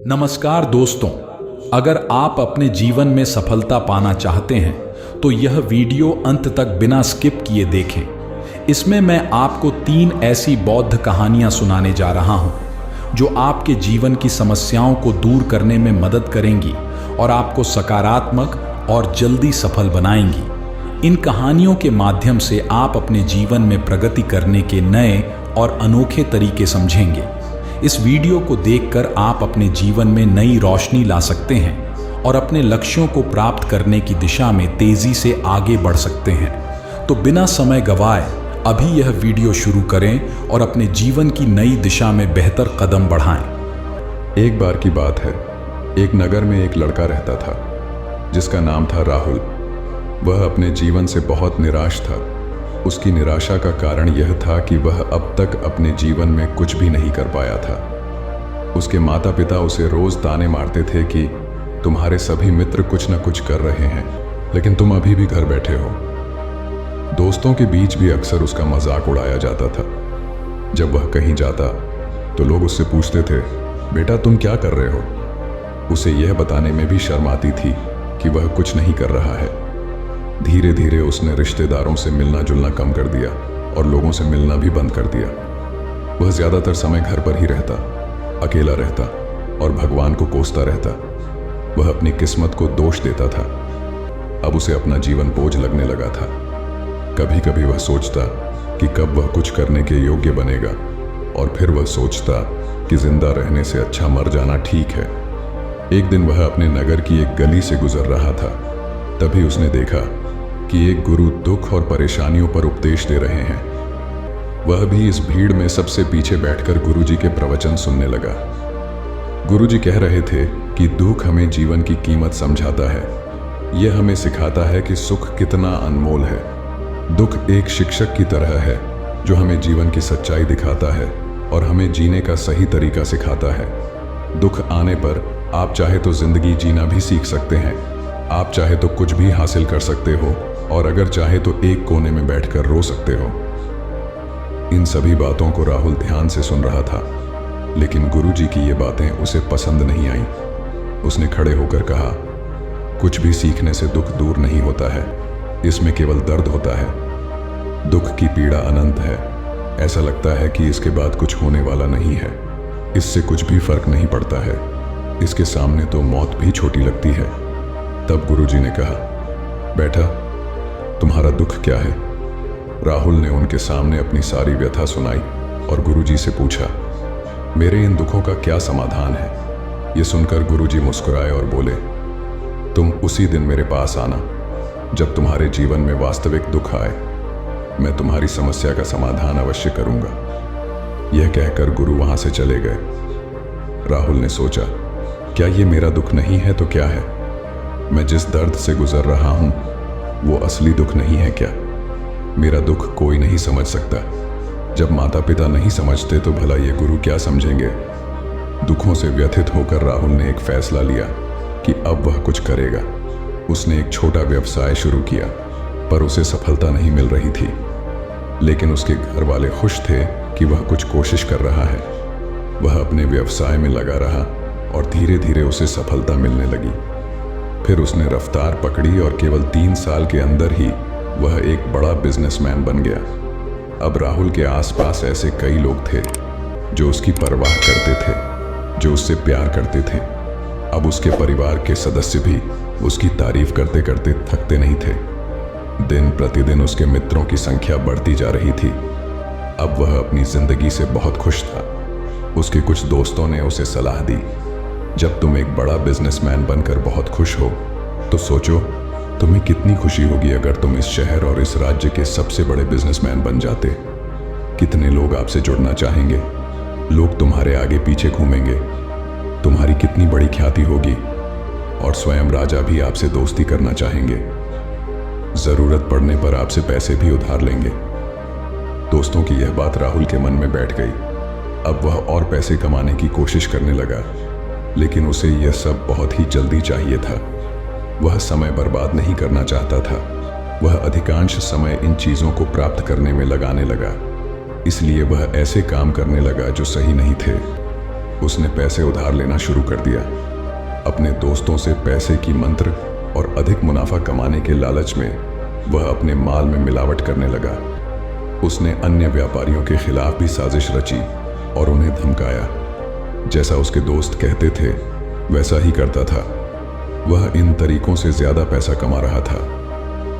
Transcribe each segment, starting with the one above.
नमस्कार दोस्तों, अगर आप अपने जीवन में सफलता पाना चाहते हैं तो यह वीडियो अंत तक बिना स्किप किए देखें। इसमें मैं आपको 3 ऐसी बौद्ध कहानियां सुनाने जा रहा हूं जो आपके जीवन की समस्याओं को दूर करने में मदद करेंगी और आपको सकारात्मक और जल्दी सफल बनाएंगी। इन कहानियों के माध्यम से आप अपने जीवन में प्रगति करने के नए और अनोखे तरीके समझेंगे। इस वीडियो को देखकर आप अपने जीवन में नई रोशनी ला सकते हैं और अपने लक्ष्यों को प्राप्त करने की दिशा में तेजी से आगे बढ़ सकते हैं। तो बिना समय गवाए अभी यह वीडियो शुरू करें और अपने जीवन की नई दिशा में बेहतर कदम बढ़ाएं। एक बार की बात है, एक नगर में एक लड़का रहता था जिसका नाम था राहुल। वह अपने जीवन से बहुत निराश था। उसकी निराशा का कारण यह था कि वह अब तक अपने जीवन में कुछ भी नहीं कर पाया था। उसके माता पिता उसे रोज ताने मारते थे कि तुम्हारे सभी मित्र कुछ न कुछ कर रहे हैं, लेकिन तुम अभी भी घर बैठे हो। दोस्तों के बीच भी अक्सर उसका मजाक उड़ाया जाता था। जब वह कहीं जाता तो लोग उससे पूछते थे, बेटा तुम क्या कर रहे हो? उसे यह बताने में भी शर्म आती थी कि वह कुछ नहीं कर रहा है। धीरे धीरे उसने रिश्तेदारों से मिलना जुलना कम कर दिया और लोगों से मिलना भी बंद कर दिया। वह ज्यादातर समय घर पर ही रहता, अकेला रहता और भगवान को कोसता रहता। वह अपनी किस्मत को दोष देता था। अब उसे अपना जीवन बोझ लगने लगा था। कभी कभी वह सोचता कि कब वह कुछ करने के योग्य बनेगा, और फिर वह सोचता कि जिंदा रहने से अच्छा मर जाना ठीक है। एक दिन वह अपने नगर की एक गली से गुजर रहा था। तभी उसने देखा कि एक गुरु दुख और परेशानियों पर उपदेश दे रहे हैं। वह भी इस भीड़ में सबसे पीछे बैठकर गुरुजी के प्रवचन सुनने लगा। गुरुजी कह रहे थे कि दुख हमें जीवन की कीमत समझाता है। यह हमें सिखाता है कि सुख कितना अनमोल है। दुख एक शिक्षक की तरह है जो हमें जीवन की सच्चाई दिखाता है और हमें जीने का सही तरीका सिखाता है। दुख आने पर आप चाहे तो जिंदगी जीना भी सीख सकते हैं। आप चाहे तो कुछ भी हासिल कर सकते हो और अगर चाहे तो एक कोने में बैठकर रो सकते हो। इन सभी बातों को राहुल ध्यान से सुन रहा था, लेकिन गुरुजी की ये बातें उसे पसंद नहीं आईं। उसने खड़े होकर कहा, कुछ भी सीखने से दुख दूर नहीं होता है, इसमें केवल दर्द होता है। दुख की पीड़ा अनंत है। ऐसा लगता है कि इसके बाद कुछ होने वाला नहीं है। इससे कुछ भी फर्क नहीं पड़ता है। इसके सामने तो मौत भी छोटी लगती है। तब गुरुजी ने कहा, बेटा तुम्हारा दुख क्या है? राहुल ने उनके सामने अपनी सारी व्यथा सुनाई और गुरुजी से पूछा, मेरे इन दुखों का क्या समाधान है? ये सुनकर गुरुजी मुस्कुराए और बोले, तुम उसी दिन मेरे पास आना जब तुम्हारे जीवन में वास्तविक दुख आए। मैं तुम्हारी समस्या का समाधान अवश्य करूंगा। यह कहकर गुरु वहां से चले गए। राहुल ने सोचा, क्या ये मेरा दुख नहीं है तो क्या है? मैं जिस दर्द से गुजर रहा हूं वो असली दुख नहीं है क्या? मेरा दुख कोई नहीं समझ सकता। जब माता पिता नहीं समझते तो भला ये गुरु क्या समझेंगे? दुखों से व्यथित होकर राहुल ने एक फैसला लिया कि अब वह कुछ करेगा। उसने एक छोटा व्यवसाय शुरू किया, पर उसे सफलता नहीं मिल रही थी। लेकिन उसके घर वाले खुश थे कि वह कुछ कोशिश कर रहा है। वह अपने व्यवसाय में लगा रहा और धीरे धीरे उसे सफलता मिलने लगी। फिर उसने रफ्तार पकड़ी और केवल 3 साल के अंदर ही वह एक बड़ा बिजनेसमैन बन गया। अब राहुल के आसपास ऐसे कई लोग थे जो उसकी परवाह करते थे, जो उससे प्यार करते थे। अब उसके परिवार के सदस्य भी उसकी तारीफ करते करते थकते नहीं थे। दिन प्रतिदिन उसके मित्रों की संख्या बढ़ती जा रही थी। अब वह अपनी जिंदगी से बहुत खुश था। उसके कुछ दोस्तों ने उसे सलाह दी, जब तुम एक बड़ा बिजनेसमैन बनकर बहुत खुश हो तो सोचो तुम्हें कितनी खुशी होगी अगर तुम इस शहर और इस राज्य के सबसे बड़े बिजनेसमैन बन जाते। कितने लोग आपसे जुड़ना चाहेंगे। लोग तुम्हारे आगे पीछे घूमेंगे। तुम्हारी कितनी बड़ी ख्याति होगी और स्वयं राजा भी आपसे दोस्ती करना चाहेंगे। जरूरत पड़ने पर आपसे पैसे भी उधार लेंगे। दोस्तों की यह बात राहुल के मन में बैठ गई। अब वह और पैसे कमाने की कोशिश करने लगा, लेकिन उसे यह सब बहुत ही जल्दी चाहिए था। वह समय बर्बाद नहीं करना चाहता था। वह अधिकांश समय इन चीजों को प्राप्त करने में लगाने लगा। इसलिए वह ऐसे काम करने लगा जो सही नहीं थे। उसने पैसे उधार लेना शुरू कर दिया। अपने दोस्तों से पैसे की मंत्र और अधिक मुनाफा कमाने के लालच में वह अपने माल में मिलावट करने लगा। उसने अन्य व्यापारियों के खिलाफ भी साजिश रची और उन्हें धमकाया। जैसा उसके दोस्त कहते थे वैसा ही करता था। वह इन तरीकों से ज्यादा पैसा कमा रहा था,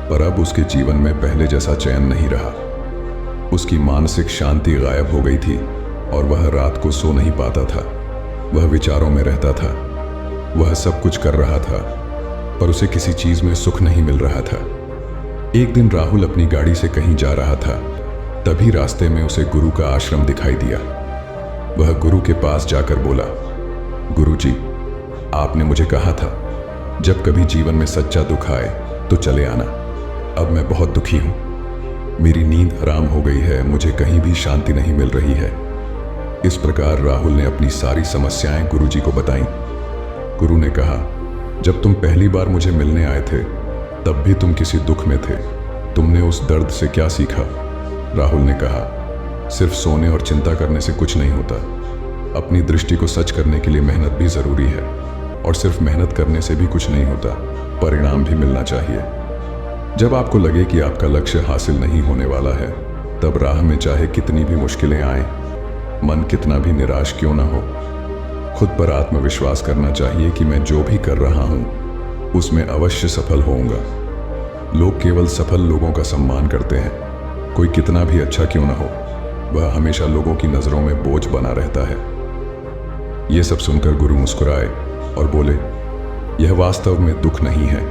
पर अब उसके जीवन में पहले जैसा चैन नहीं रहा। उसकी मानसिक शांति गायब हो गई थी और वह रात को सो नहीं पाता था। वह विचारों में रहता था। वह सब कुछ कर रहा था, पर उसे किसी चीज में सुख नहीं मिल रहा था। एक दिन राहुल अपनी गाड़ी से कहीं जा रहा था, तभी रास्ते में उसे गुरु का आश्रम दिखाई दिया। वह गुरु के पास जाकर बोला, गुरुजी, आपने मुझे कहा था जब कभी जीवन में सच्चा दुख आए तो चले आना। अब मैं बहुत दुखी हूं। मेरी नींद हराम हो गई है, मुझे कहीं भी शांति नहीं मिल रही है। इस प्रकार राहुल ने अपनी सारी समस्याएं गुरुजी को बताईं। गुरु ने कहा, जब तुम पहली बार मुझे मिलने आए थे तब भी तुम किसी दुख में थे। तुमने उस दर्द से क्या सीखा? राहुल ने कहा, सिर्फ सोने और चिंता करने से कुछ नहीं होता। अपनी दृष्टि को सच करने के लिए मेहनत भी जरूरी है, और सिर्फ मेहनत करने से भी कुछ नहीं होता, परिणाम भी मिलना चाहिए। जब आपको लगे कि आपका लक्ष्य हासिल नहीं होने वाला है, तब राह में चाहे कितनी भी मुश्किलें आएं, मन कितना भी निराश क्यों ना हो, खुद पर आत्मविश्वास करना चाहिए कि मैं जो भी कर रहा हूं उसमें अवश्य सफल होऊंगा। लोग केवल सफल लोगों का सम्मान करते हैं। कोई कितना भी अच्छा क्यों ना हो, वह हमेशा लोगों की नजरों में बोझ बना रहता है। यह सब सुनकर गुरु मुस्कुराए और बोले, यह वास्तव में दुख नहीं है।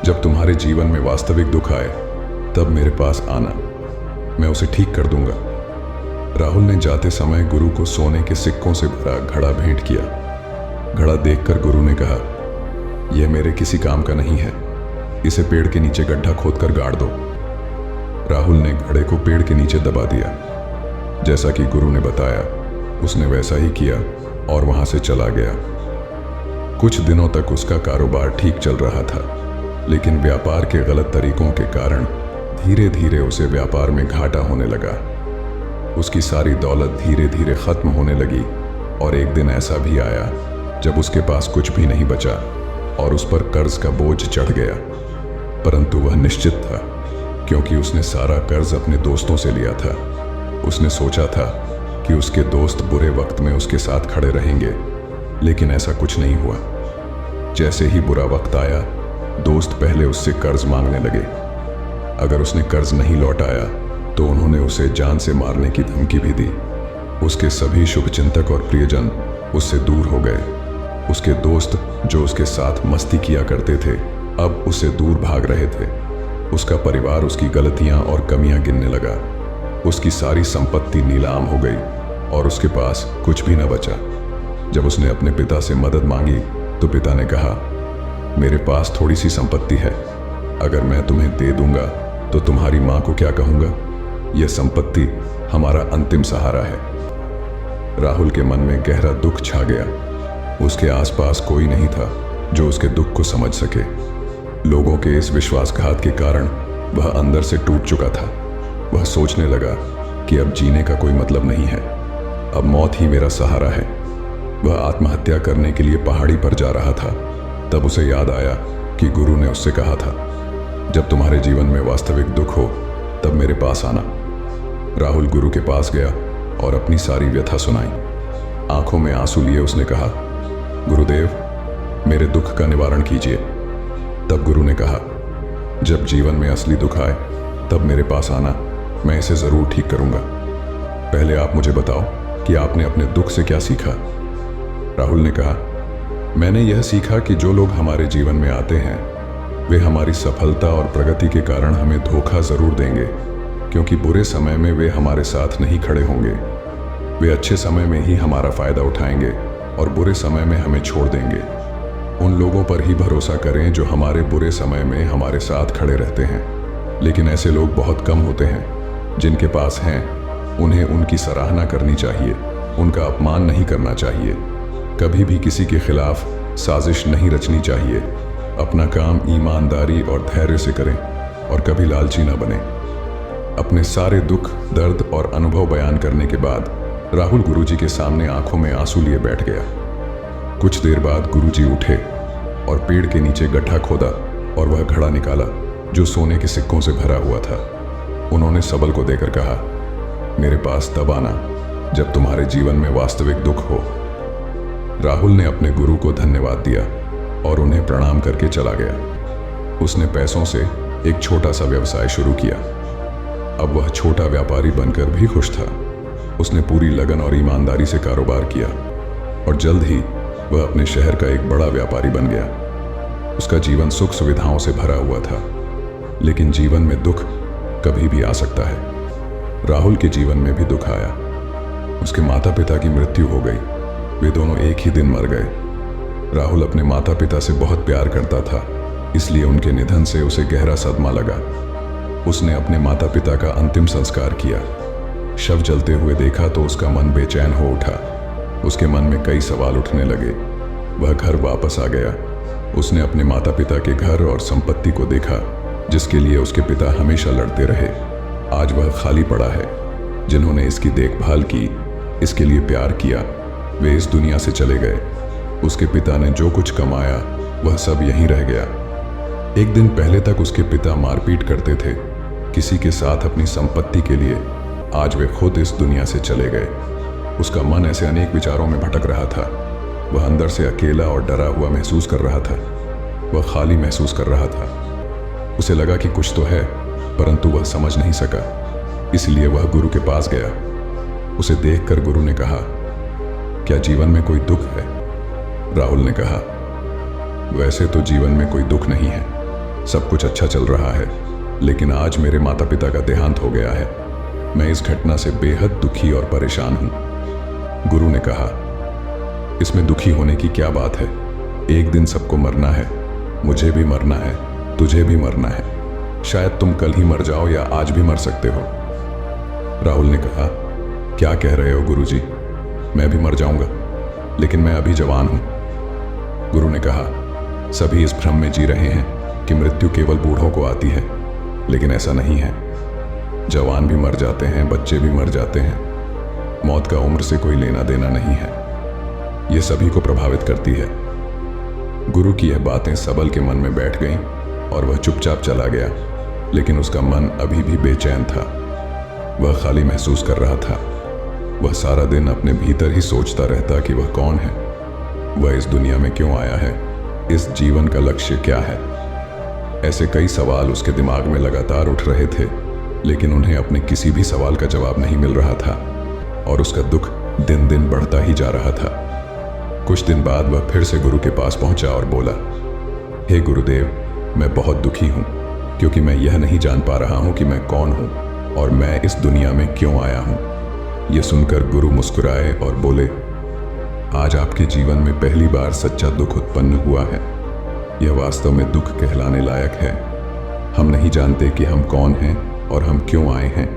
जब तुम्हारे जीवन में वास्तविक दुख आए तब मेरे पास आना, मैं उसे ठीक कर दूंगा। राहुल ने जाते समय गुरु को सोने के सिक्कों से भरा घड़ा भेंट किया। घड़ा देखकर गुरु ने कहा, यह मेरे किसी काम का नहीं है, इसे पेड़ के नीचे गड्ढा खोदकर गाड़ दो। राहुल ने घड़े को पेड़ के नीचे दबा दिया। जैसा कि गुरु ने बताया उसने वैसा ही किया और वहां से चला गया। कुछ दिनों तक उसका कारोबार ठीक चल रहा था, लेकिन व्यापार के गलत तरीकों के कारण धीरे धीरे उसे व्यापार में घाटा होने लगा। उसकी सारी दौलत धीरे धीरे खत्म होने लगी और एक दिन ऐसा भी आया जब उसके पास कुछ भी नहीं बचा और उस पर कर्ज का बोझ चढ़ गया। परंतु वह निश्चित था, क्योंकि उसने सारा कर्ज अपने दोस्तों से लिया था। उसने सोचा था कि उसके दोस्त बुरे वक्त में उसके साथ खड़े रहेंगे, लेकिन ऐसा कुछ नहीं हुआ। जैसे ही बुरा वक्त आया, दोस्त पहले उससे कर्ज मांगने लगे। अगर उसने कर्ज नहीं लौटाया तो उन्होंने उसे जान से मारने की धमकी भी दी। उसके सभी शुभचिंतक और प्रियजन उससे दूर हो गए। उसके दोस्त जो उसके साथ मस्ती किया करते थे, अब उससे दूर भाग रहे थे। उसका परिवार उसकी गलतियां और कमियां गिनने लगा। उसकी सारी संपत्ति नीलाम हो गई और उसके पास कुछ भी न बचा। जब उसने अपने पिता से मदद मांगी तो पिता ने कहा, मेरे पास थोड़ी सी संपत्ति है, अगर मैं तुम्हें दे दूंगा तो तुम्हारी मां को क्या कहूंगा? यह संपत्ति हमारा अंतिम सहारा है। राहुल के मन में गहरा दुख छा गया। उसके आसपास कोई नहीं था जो उसके दुख को समझ सके। लोगों के इस विश्वासघात के कारण वह अंदर से टूट चुका था। वह सोचने लगा कि अब जीने का कोई मतलब नहीं है, अब मौत ही मेरा सहारा है। वह आत्महत्या करने के लिए पहाड़ी पर जा रहा था। तब उसे याद आया कि गुरु ने उससे कहा था, जब तुम्हारे जीवन में वास्तविक दुख हो तब मेरे पास आना। राहुल गुरु के पास गया और अपनी सारी व्यथा सुनाई। आंखों में आंसू लिए उसने कहा, गुरुदेव, मेरे दुख का निवारण कीजिए। तब गुरु ने कहा, जब जीवन में असली दुख आए तब मेरे पास आना, मैं इसे जरूर ठीक करूंगा। पहले आप मुझे बताओ कि आपने अपने दुख से क्या सीखा? राहुल ने कहा, मैंने यह सीखा कि जो लोग हमारे जीवन में आते हैं वे हमारी सफलता और प्रगति के कारण हमें धोखा जरूर देंगे, क्योंकि बुरे समय में वे हमारे साथ नहीं खड़े होंगे। वे अच्छे समय में ही हमारा फायदा उठाएंगे और बुरे समय में हमें छोड़ देंगे। उन लोगों पर ही भरोसा करें जो हमारे बुरे समय में हमारे साथ खड़े रहते हैं, लेकिन ऐसे लोग बहुत कम होते हैं। जिनके पास हैं उन्हें उनकी सराहना करनी चाहिए, उनका अपमान नहीं करना चाहिए। कभी भी किसी के खिलाफ साजिश नहीं रचनी चाहिए। अपना काम ईमानदारी और धैर्य से करें और कभी लालची न बने। अपने सारे दुख, दर्द और अनुभव बयान करने के बाद राहुल गुरुजी के सामने आंखों में आंसू लिए बैठ गया। कुछ देर बाद गुरुजी उठे और पेड़ के नीचे गड्ढा खोदा और वह घड़ा निकाला जो सोने के सिक्कों से भरा हुआ था। उन्होंने सबल को देकर कहा, मेरे पास तब आना जब तुम्हारे जीवन में वास्तविक दुख हो। राहुल ने अपने गुरु को धन्यवाद दिया और उन्हें प्रणाम करके चला गया। उसने पैसों से एक छोटा सा व्यवसाय शुरू किया। अब वह छोटा व्यापारी बनकर भी खुश था। उसने पूरी लगन और ईमानदारी से कारोबार किया और जल्द ही वह अपने शहर का एक बड़ा व्यापारी बन गया। उसका जीवन सुख सुविधाओं से भरा हुआ था, लेकिन जीवन में दुख कभी भी आ सकता है। राहुल के जीवन में भी दुख आया। उसके माता पिता की मृत्यु हो गई। वे दोनों एक ही दिन मर गए। राहुल अपने माता पिता से बहुत प्यार करता था, इसलिए उनके निधन से उसे गहरा सदमा लगा। उसने अपने माता पिता का अंतिम संस्कार किया। शव जलते हुए देखा तो उसका मन बेचैन हो उठा। उसके मन में कई सवाल उठने लगे। वह घर वापस आ गया। उसने अपने माता पिता के घर और संपत्ति को देखा, जिसके लिए उसके पिता हमेशा लड़ते रहे। आज वह खाली पड़ा है। जिन्होंने इसकी देखभाल की, इसके लिए प्यार किया, वे इस दुनिया से चले गए। उसके पिता ने जो कुछ कमाया वह सब यहीं रह गया। एक दिन पहले तक उसके पिता मारपीट करते थे किसी के साथ अपनी संपत्ति के लिए। आज वे खुद इस दुनिया से चले गए। उसका मन ऐसे अनेक विचारों में भटक रहा था। वह अंदर से अकेला और डरा हुआ महसूस कर रहा था। वह खाली महसूस कर रहा था। उसे लगा कि कुछ तो है, परंतु वह समझ नहीं सका। इसलिए वह गुरु के पास गया। उसे देखकर गुरु ने कहा, क्या जीवन में कोई दुख है? राहुल ने कहा, वैसे तो जीवन में कोई दुख नहीं है, सब कुछ अच्छा चल रहा है, लेकिन आज मेरे माता पिता का देहांत हो गया है। मैं इस घटना से बेहद दुखी और परेशान हूं। गुरु ने कहा, इसमें दुखी होने की क्या बात है? एक दिन सबको मरना है। मुझे भी मरना है, तुझे भी मरना है। शायद तुम कल ही मर जाओ या आज भी मर सकते हो। राहुल ने कहा, क्या कह रहे हो गुरुजी? मैं भी मर जाऊंगा, लेकिन मैं अभी जवान हूं। गुरु ने कहा, सभी इस भ्रम में जी रहे हैं कि मृत्यु केवल बूढ़ों को आती है, लेकिन ऐसा नहीं है। जवान भी मर जाते हैं, बच्चे भी मर जाते हैं। मौत का उम्र से कोई लेना देना नहीं है। यह सभी को प्रभावित करती है। गुरु की यह बातें सबल के मन में बैठ गईं और वह चुपचाप चला गया, लेकिन उसका मन अभी भी बेचैन था। वह खाली महसूस कर रहा था। वह सारा दिन अपने भीतर ही सोचता रहता कि वह कौन है, वह इस दुनिया में क्यों आया है, इस जीवन का लक्ष्य क्या है। ऐसे कई सवाल उसके दिमाग में लगातार उठ रहे थे, लेकिन उन्हें अपने किसी भी सवाल का जवाब नहीं मिल रहा था और उसका दुख दिन दिन बढ़ता ही जा रहा था। कुछ दिन बाद वह फिर से गुरु के पास पहुंचा और बोला, हे गुरुदेव, मैं बहुत दुखी हूं, क्योंकि मैं यह नहीं जान पा रहा हूं कि मैं कौन हूं और मैं इस दुनिया में क्यों आया हूं। यह सुनकर गुरु मुस्कुराए और बोले, आज आपके जीवन में पहली बार सच्चा दुख उत्पन्न हुआ है। यह वास्तव में दुख कहलाने लायक है। हम नहीं जानते कि हम कौन हैं और हम क्यों आए हैं।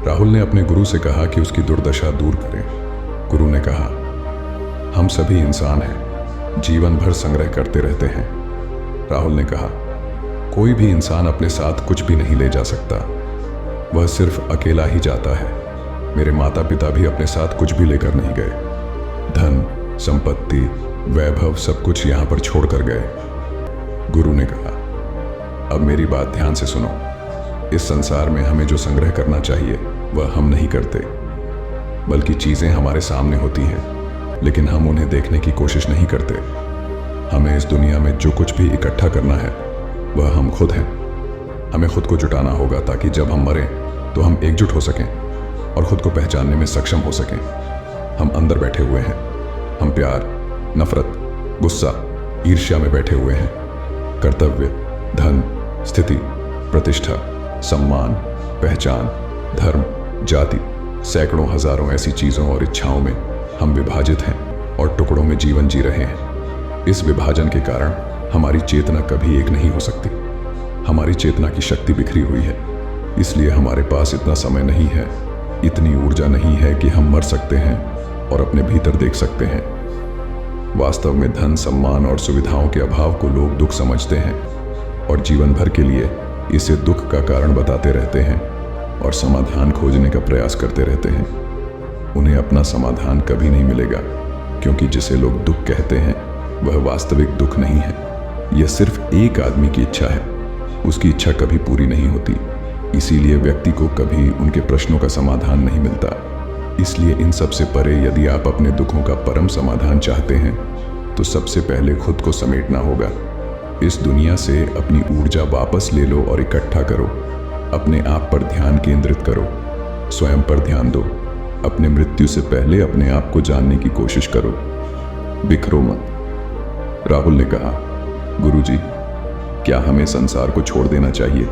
राहुल ने अपने गुरु से कहा कि उसकी दुर्दशा दूर करें। गुरु ने कहा, हम सभी इंसान हैं, जीवन भर संग्रह करते रहते हैं। राहुल ने कहा, कोई भी इंसान अपने साथ कुछ भी नहीं ले जा सकता, वह सिर्फ अकेला ही जाता है। मेरे माता पिता भी अपने साथ कुछ भी लेकर नहीं गए। धन, संपत्ति, वैभव सब कुछ यहां पर छोड़कर गए। गुरु ने कहा, अब मेरी बात ध्यान से सुनो। इस संसार में हमें जो संग्रह करना चाहिए वह हम नहीं करते, बल्कि चीजें हमारे सामने होती हैं, लेकिन हम उन्हें देखने की कोशिश नहीं करते। हमें इस दुनिया में जो कुछ भी इकट्ठा करना है वह हम खुद हैं। हमें खुद को जुटाना होगा ताकि जब हम मरें तो हम एकजुट हो सकें और खुद को पहचानने में सक्षम हो सकें। हम अंदर बैठे हुए हैं। हम प्यार, नफरत, गुस्सा, ईर्ष्या में बैठे हुए हैं। कर्तव्य, धन, स्थिति, प्रतिष्ठा, सम्मान, पहचान, धर्म, जाति, सैकड़ों हजारों ऐसी चीजों और इच्छाओं में हम विभाजित हैं और टुकड़ों में जीवन जी रहे हैं। इस विभाजन के कारण हमारी चेतना कभी एक नहीं हो सकती। हमारी चेतना की शक्ति बिखरी हुई है, इसलिए हमारे पास इतना समय नहीं है, इतनी ऊर्जा नहीं है कि हम मर सकते हैं और अपने भीतर देख सकते हैं। वास्तव में धन, सम्मान और सुविधाओं के अभाव को लोग दुख समझते हैं और जीवन भर के लिए इसे दुख का कारण बताते रहते हैं और समाधान खोजने का प्रयास करते रहते हैं। उन्हें अपना समाधान कभी नहीं मिलेगा, क्योंकि जिसे लोग दुख कहते हैं वह वास्तविक दुख नहीं है। यह सिर्फ एक आदमी की इच्छा है, उसकी इच्छा कभी पूरी नहीं होती। इसीलिए व्यक्ति को कभी उनके प्रश्नों का समाधान नहीं मिलता। इसलिए इन सब से परे यदि आप अपने दुखों का परम समाधान चाहते हैं तो सबसे पहले खुद को समेटना होगा। इस दुनिया से अपनी ऊर्जा वापस ले लो और इकट्ठा करो। अपने आप पर ध्यान केंद्रित करो, स्वयं पर ध्यान दो। अपने मृत्यु से पहले अपने आप को जानने की कोशिश करो, बिखरो मत। राहुल ने कहा, गुरुजी, क्या हमें संसार को छोड़ देना चाहिए?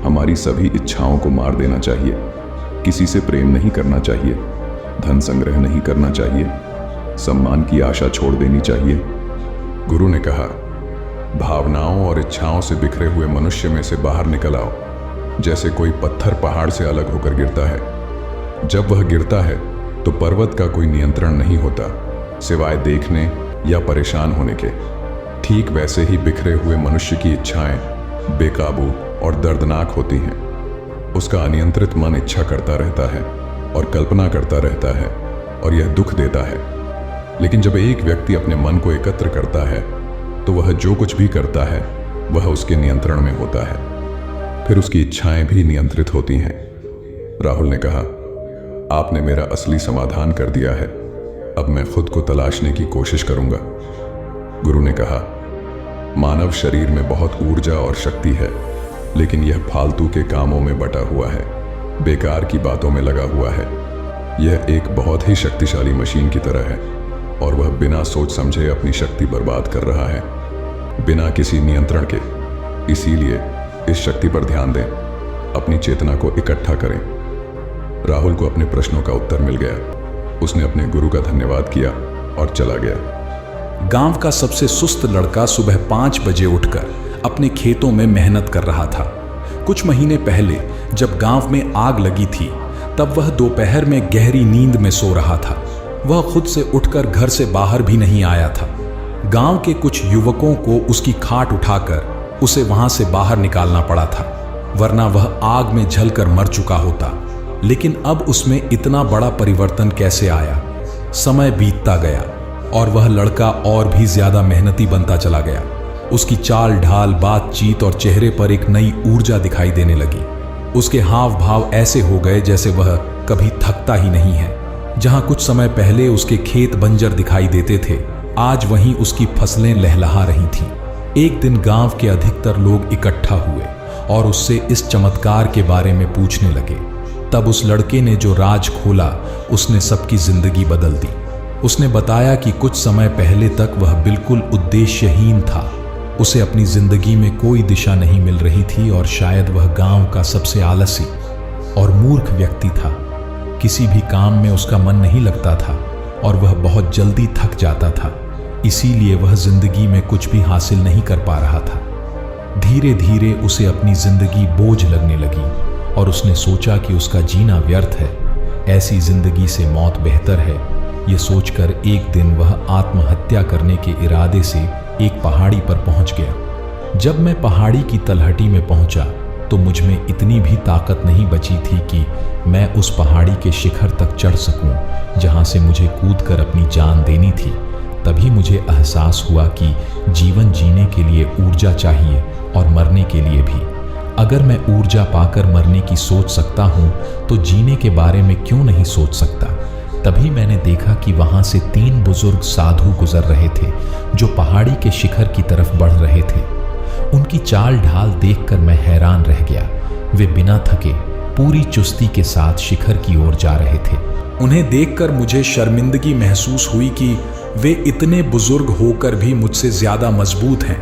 हमारी सभी इच्छाओं को मार देना चाहिए। किसी से प्रेम नहीं करना चाहिए, धन संग्रह नहीं करना चाहिए, सम्मान की आशा छोड़ देनी चाहिए। गुरु ने कहा, भावनाओं और इच्छाओं से बिखरे हुए मनुष्य में से बाहर निकल आओ, जैसे कोई पत्थर पहाड़ से अलग होकर गिरता है। जब वह गिरता है तो पर्वत का कोई नियंत्रण नहीं होता, सिवाय देखने या परेशान होने के। ठीक वैसे ही बिखरे हुए मनुष्य की इच्छाएं बेकाबू और दर्दनाक होती हैं। उसका अनियंत्रित मन इच्छा करता रहता है और कल्पना करता रहता है, और यह दुख देता है। लेकिन जब एक व्यक्ति अपने मन को एकत्र करता है तो वह जो कुछ भी करता है वह उसके नियंत्रण में होता है। फिर उसकी इच्छाएं भी नियंत्रित होती हैं। राहुल ने कहा, आपने मेरा असली समाधान कर दिया है। अब मैं खुद को तलाशने की कोशिश करूंगा। गुरु ने कहा, मानव शरीर में बहुत ऊर्जा और शक्ति है, लेकिन यह फालतू के कामों में बटा हुआ है, बेकार की बातों में लगा हुआ है। यह एक बहुत ही शक्तिशाली मशीन की तरह है, और वह बिना सोच समझे अपनी शक्ति बर्बाद कर रहा है, बिना किसी नियंत्रण के। इसीलिए इस शक्ति पर ध्यान दें, अपनी चेतना को इकट्ठा करें। राहुल को अपने प्रश्नों का उत्तर मिल गया। उसने अपने गुरु का धन्यवाद किया और चला गया। गांव का सबसे सुस्त लड़का सुबह 5 बजे उठकर अपने खेतों में मेहनत कर रहा था। कुछ महीने पहले जब गांव में आग लगी थी, तब वह दोपहर में गहरी नींद में सो रहा था। वह खुद से उठकर घर से बाहर भी नहीं आया था। गांव के कुछ युवकों को उसकी खाट उठाकर उसे वहां से बाहर निकालना पड़ा था, वरना वह आग में जलकर मर चुका होता। लेकिन अब उसमें इतना बड़ा परिवर्तन कैसे आया? समय बीतता गया और वह लड़का और भी ज्यादा मेहनती बनता चला गया। उसकी चाल ढाल, बातचीत और चेहरे पर एक नई ऊर्जा दिखाई देने लगी। उसके हाव भाव ऐसे हो गए जैसे वह कभी थकता ही नहीं है। जहां कुछ समय पहले उसके खेत बंजर दिखाई देते थे, आज वहीं उसकी फसलें लहलहा रही थीं। एक दिन गांव के अधिकतर लोग इकट्ठा हुए और उससे इस चमत्कार के बारे में पूछने लगे। तब उस लड़के ने जो राज खोला, उसने सबकी जिंदगी बदल दी। उसने बताया कि कुछ समय पहले तक वह बिल्कुल उद्देश्यहीन था। उसे अपनी जिंदगी में कोई दिशा नहीं मिल रही थी और शायद वह गांव का सबसे आलसी और मूर्ख व्यक्ति था। किसी भी काम में उसका मन नहीं लगता था और वह बहुत जल्दी थक जाता था। इसीलिए वह जिंदगी में कुछ भी हासिल नहीं कर पा रहा था। धीरे धीरे उसे अपनी जिंदगी बोझ लगने लगी और उसने सोचा कि उसका जीना व्यर्थ है। ऐसी जिंदगी से मौत बेहतर है। ये सोचकर एक दिन वह आत्महत्या करने के इरादे से एक पहाड़ी पर पहुंच गया। जब मैं पहाड़ी की तलहटी में पहुंचा तो मुझ में इतनी भी ताकत नहीं बची थी कि मैं उस पहाड़ी के शिखर तक चढ़ सकूं, जहां से मुझे कूदकर अपनी जान देनी थी। तभी मुझे एहसास हुआ कि जीवन जीने के लिए ऊर्जा चाहिए और मरने के लिए भी। अगर मैं ऊर्जा पाकर मरने की सोच सकता हूं तो जीने के बारे में क्यों नहीं सोच सकता। तभी मैंने देखा कि वहां से 3 बुजुर्ग साधु गुजर रहे थे जो पहाड़ी के शिखर की तरफ बढ़ रहे थे। उनकी चाल ढाल देखकर मैं हैरान रह गया। वे बिना थके पूरी चुस्ती के साथ शिखर की ओर जा रहे थे। उन्हें देखकर मुझे शर्मिंदगी महसूस हुई कि वे इतने बुजुर्ग होकर भी मुझसे ज्यादा मजबूत हैं।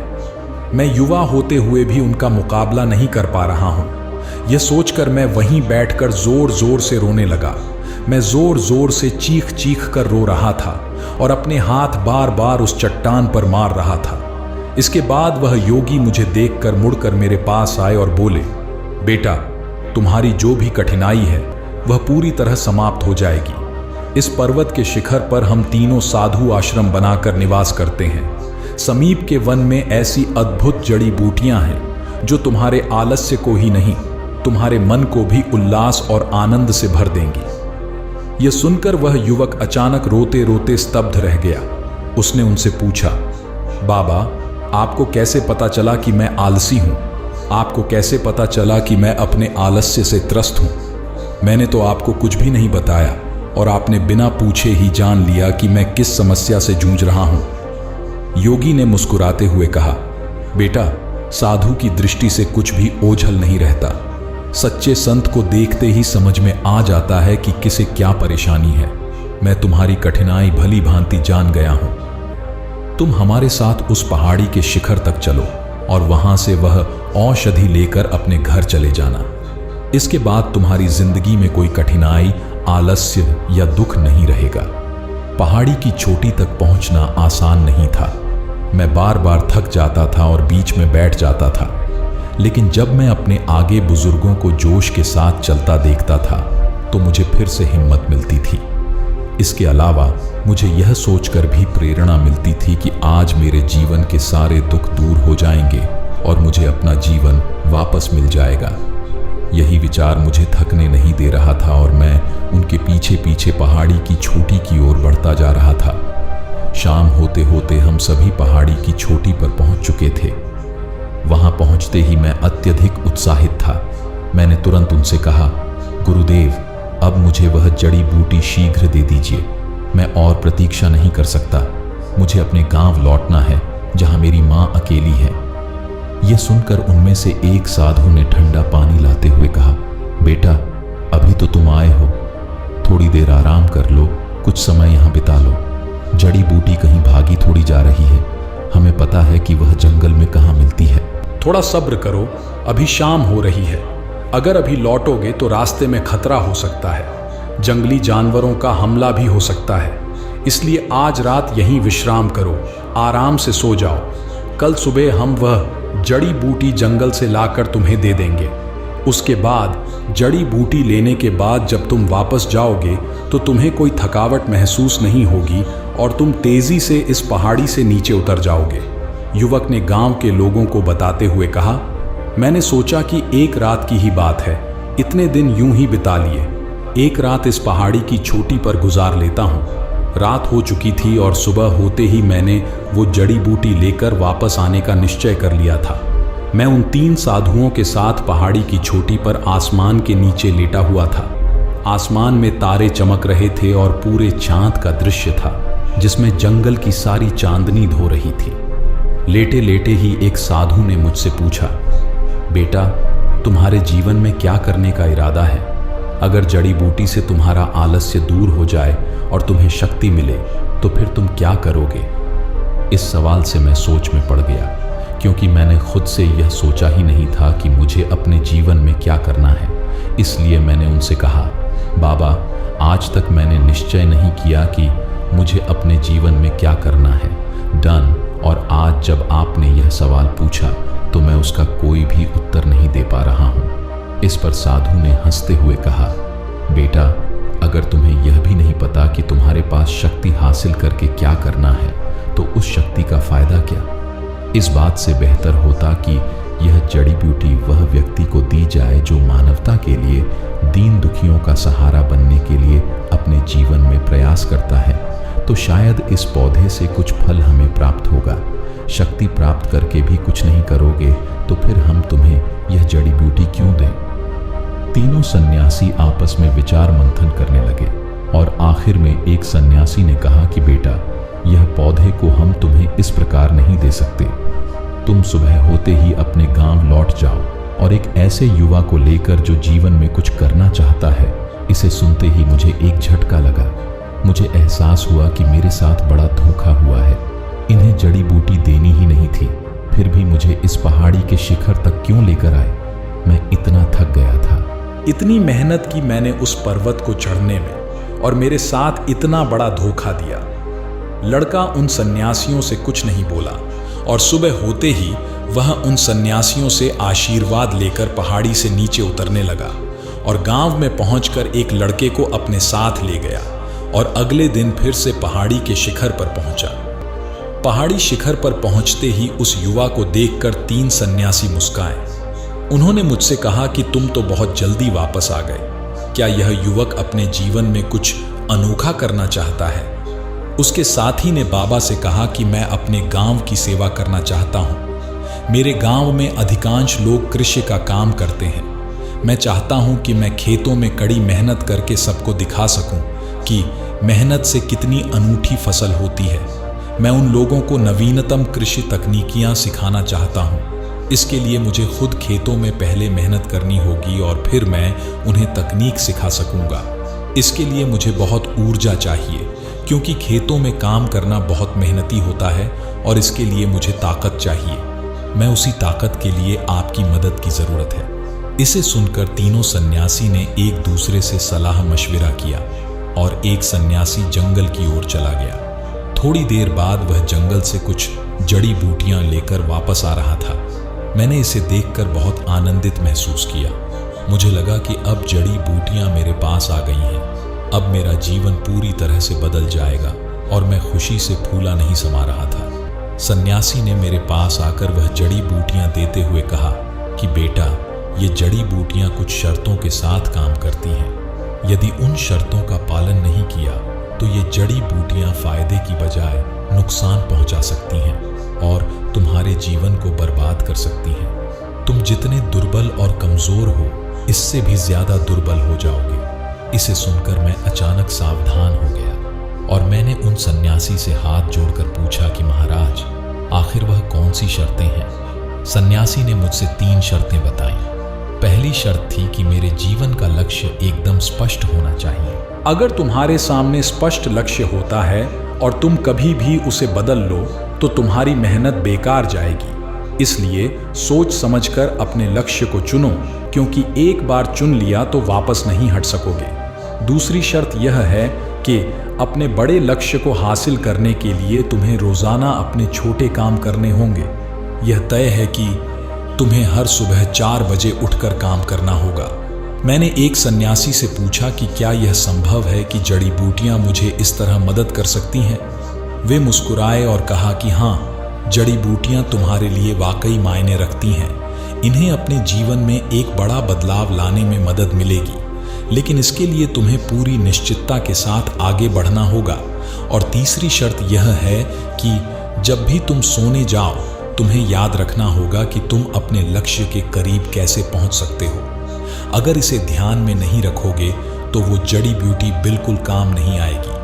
मैं युवा होते हुए भी उनका मुकाबला नहीं कर पा रहा हूं। यह सोचकर मैं वहीं बैठकर जोर जोर से रोने लगा। मैं जोर जोर से चीख चीख कर रो रहा था और अपने हाथ बार बार उस चट्टान पर मार रहा था। इसके बाद वह योगी मुझे देखकर मुड़कर मेरे पास आए और बोले, बेटा, तुम्हारी जो भी कठिनाई है वह पूरी तरह समाप्त हो जाएगी। इस पर्वत के शिखर पर हम तीनों साधु आश्रम बनाकर निवास करते हैं। समीप के वन में ऐसी अद्भुत जड़ी बूटियां हैं जो तुम्हारे आलस्य को ही नहीं, तुम्हारे मन को भी उल्लास और आनंद से भर देंगी। यह सुनकर वह युवक अचानक रोते रोते स्तब्ध रह गया। उसने उनसे पूछा, बाबा, आपको कैसे पता चला कि मैं आलसी हूं? आपको कैसे पता चला कि मैं अपने आलस्य से त्रस्त हूं? मैंने तो आपको कुछ भी नहीं बताया और आपने बिना पूछे ही जान लिया कि मैं किस समस्या से जूझ रहा हूं। योगी ने मुस्कुराते हुए कहा, बेटा, साधु की दृष्टि से कुछ भी ओझल नहीं रहता। सच्चे संत को देखते ही समझ में आ जाता है कि किसे क्या परेशानी है। मैं तुम्हारी कठिनाई भली भांति जान गया हूं। तुम हमारे साथ उस पहाड़ी के शिखर तक चलो और वहां से वह औषधि लेकर अपने घर चले जाना। इसके बाद तुम्हारी जिंदगी में कोई कठिनाई, आलस्य या दुख नहीं रहेगा। पहाड़ी की चोटी तक पहुंचना आसान नहीं था। मैं बार बार थक जाता था और बीच में बैठ जाता था, लेकिन जब मैं अपने आगे बुजुर्गों को जोश के साथ चलता देखता था तो मुझे फिर से हिम्मत मिलती थी। इसके अलावा मुझे यह सोचकर भी प्रेरणा मिलती थी कि आज मेरे जीवन के सारे दुख दूर हो जाएंगे और मुझे अपना जीवन वापस मिल जाएगा। यही विचार मुझे थकने नहीं दे रहा था और मैं उनके पीछे पीछे पहाड़ी की चोटी की ओर बढ़ता जा रहा था। शाम होते होते हम सभी पहाड़ी की चोटी पर पहुंच चुके थे। वहां पहुंचते ही मैं अत्यधिक उत्साहित था। मैंने तुरंत उनसे कहा, गुरुदेव, अब मुझे वह जड़ी बूटी शीघ्र दे दीजिए। मैं और प्रतीक्षा नहीं कर सकता। मुझे अपने गांव लौटना है जहां मेरी मां अकेली है। यह सुनकर उनमें से एक साधु ने ठंडा पानी लाते हुए कहा, बेटा, अभी तो तुम आए हो, थोड़ी देर आराम कर लो, कुछ समय यहां बिता लो। जड़ी बूटी कहीं भागी थोड़ी जा रही है। हमें पता है कि वह जंगल में कहां मिलती है। थोड़ा सब्र करो, अभी शाम हो रही है। अगर अभी लौटोगे तो रास्ते में खतरा हो सकता है। जंगली जानवरों का हमला भी हो सकता है। इसलिए आज रात यहीं विश्राम करो, आराम से सो जाओ। कल सुबह हम वह जड़ी बूटी जंगल से लाकर तुम्हें दे देंगे। उसके बाद जड़ी बूटी लेने के बाद जब तुम वापस जाओगे तो तुम्हें कोई थकावट महसूस नहीं होगी और तुम तेजी से इस पहाड़ी से नीचे उतर जाओगे। युवक ने गांव के लोगों को बताते हुए कहा, मैंने सोचा कि एक रात की ही बात है, इतने दिन यूं ही बिता लिए। एक रात इस पहाड़ी की चोटी पर गुजार लेता हूं। रात हो चुकी थी और सुबह होते ही मैंने वो जड़ी बूटी लेकर वापस आने का निश्चय कर लिया था। मैं उन 3 साधुओं के साथ पहाड़ी की चोटी पर आसमान के नीचे लेटा हुआ था। आसमान में तारे चमक रहे थे और पूरे चांद का दृश्य था जिसमें जंगल की सारी चांदनी धो रही थी। लेटे लेटे ही एक साधु ने मुझसे पूछा, बेटा, तुम्हारे जीवन में क्या करने का इरादा है? अगर जड़ी बूटी से तुम्हारा आलस्य दूर हो जाए और तुम्हें शक्ति मिले तो फिर तुम क्या करोगे? इस सवाल से मैं सोच में पड़ गया, क्योंकि मैंने खुद से यह सोचा ही नहीं था कि मुझे अपने जीवन में क्या करना है। इसलिए मैंने उनसे कहा, बाबा, आज तक मैंने निश्चय नहीं किया कि मुझे अपने जीवन में क्या करना है। डन। और आज जब आपने यह सवाल पूछा तो मैं उसका कोई भी उत्तर नहीं दे पा रहा हूं। इस पर साधु ने हंसते हुए कहा, बेटा, अगर तुम्हें यह भी नहीं पता कि तुम्हारे पास शक्ति हासिल करके क्या करना है तो उस शक्ति का फायदा क्या? इस बात से बेहतर होता कि यह जड़ी बूटी वह व्यक्ति को दी जाए जो मानवता के लिए, दीन दुखियों का सहारा बनने के लिए अपने जीवन में प्रयास करता है। तो शायद इस पौधे से कुछ फल हमें प्राप्त होगा। शक्ति प्राप्त करके भी कुछ नहीं करोगे तो फिर हम तुम्हें यह जड़ी बूटी क्यों दें? तीनों सन्यासी आपस में विचार मंथन करने लगे और आखिर में एक सन्यासी ने कहा कि बेटा, यह पौधे को हम तुम्हें इस प्रकार नहीं दे सकते। तुम सुबह होते ही अपने गांव लौट जाओ और एक ऐसे युवा को लेकर जो जीवन में कुछ करना चाहता है। इसे सुनते ही मुझे एक झटका लगा। मुझे एहसास हुआ कि मेरे साथ बड़ा धोखा हुआ है। इन्हें जड़ी बूटी देनी ही नहीं थी, फिर भी मुझे इस पहाड़ी के शिखर तक क्यों लेकर आए? मैं इतना थक गया था। इतनी मेहनत की मैंने उस पर्वत को चढ़ने में और मेरे साथ इतना बड़ा धोखा दिया। लड़का उन सन्यासियों से कुछ नहीं बोला और सुबह होते ही वह उन सन्यासियों से आशीर्वाद लेकर पहाड़ी से नीचे उतरने लगा और गांव में पहुंचकर एक लड़के को अपने साथ ले गया और अगले दिन फिर से पहाड़ी के शिखर पर पहुंचा। पहाड़ी शिखर पर पहुंचते ही उस युवा को देखकर 3 सन्यासी मुस्काए। उन्होंने मुझसे कहा कि तुम तो बहुत जल्दी वापस आ गए, क्या यह युवक अपने जीवन में कुछ अनोखा करना चाहता है? उसके साथी ने बाबा से कहा कि मैं अपने गांव की सेवा करना चाहता हूं। मेरे गांव में अधिकांश लोग कृषि का काम करते हैं। मैं चाहता हूं कि मैं खेतों में कड़ी मेहनत करके सबको दिखा सकूं कि मेहनत से कितनी अनूठी फसल होती है। मैं उन लोगों को नवीनतम कृषि तकनीकियां सिखाना चाहता हूं। इसके लिए मुझे खुद खेतों में पहले मेहनत करनी होगी और फिर मैं उन्हें तकनीक सिखा सकूंगा। इसके लिए मुझे बहुत ऊर्जा चाहिए, क्योंकि खेतों में काम करना बहुत मेहनती होता है और इसके लिए मुझे ताकत चाहिए। मैं उसी ताकत के लिए आपकी मदद की जरूरत है। इसे सुनकर तीनों सन्यासी ने एक दूसरे से सलाह मशविरा किया और एक सन्यासी जंगल की ओर चला गया। थोड़ी देर बाद वह जंगल से कुछ जड़ी बूटियां लेकर वापस आ रहा था। मैंने इसे देखकर बहुत आनंदित महसूस किया। मुझे लगा कि अब जड़ी बूटियां मेरे पास आ गई हैं। अब मेरा जीवन पूरी तरह से बदल जाएगा और मैं खुशी से फूला नहीं समा रहा था। सन्यासी ने मेरे पास आकर वह जड़ी बूटियां देते हुए कहा कि बेटा, ये जड़ी बूटियां कुछ शर्तों के साथ काम करती हैं। यदि उन शर्तों का पालन नहीं किया तो ये जड़ी बूटियां फायदे की बजाय नुकसान पहुंचा सकती हैं और तुम्हारे जीवन को बर्बाद कर सकती हैं। तुम जितने दुर्बल और कमजोर हो, इससे भी ज्यादा दुर्बल हो जाओगे। इसे सुनकर मैं अचानक सावधान हो गया और मैंने उन सन्यासी से हाथ जोड़कर पूछा कि महाराज, आखिर वह कौन सी शर्तें हैं? सन्यासी ने मुझसे 3 शर्तें बताई। पहली शर्त थी कि मेरे जीवन का लक्ष्य एकदम स्पष्ट होना चाहिए। अगर तुम्हारे सामने स्पष्ट लक्ष्य होता है और तुम कभी भी उसे बदल लो तो तुम्हारी मेहनत बेकार जाएगी। इसलिए सोच समझकर अपने लक्ष्य को चुनो, क्योंकि एक बार चुन लिया तो वापस नहीं हट सकोगे। दूसरी शर्त यह है कि अपने बड़े लक्ष्य को हासिल करने के लिए तुम्हें रोजाना अपने छोटे काम करने होंगे। यह तय है कि तुम्हें हर सुबह 4 बजे उठकर काम करना होगा। मैंने एक सन्यासी से पूछा कि क्या यह संभव है कि जड़ी बूटियां मुझे इस तरह मदद कर सकती हैं? वे मुस्कुराए और कहा कि हाँ, जड़ी बूटियां तुम्हारे लिए वाकई मायने रखती हैं। इन्हें अपने जीवन में एक बड़ा बदलाव लाने में मदद मिलेगी, लेकिन इसके लिए तुम्हें पूरी निश्चितता के साथ आगे बढ़ना होगा। और तीसरी शर्त यह है कि जब भी तुम सोने जाओ, तुम्हें याद रखना होगा कि तुम अपने लक्ष्य के करीब कैसे पहुंच सकते हो। अगर इसे ध्यान में नहीं रखोगे तो वो जड़ी बूटी बिल्कुल काम नहीं आएगी।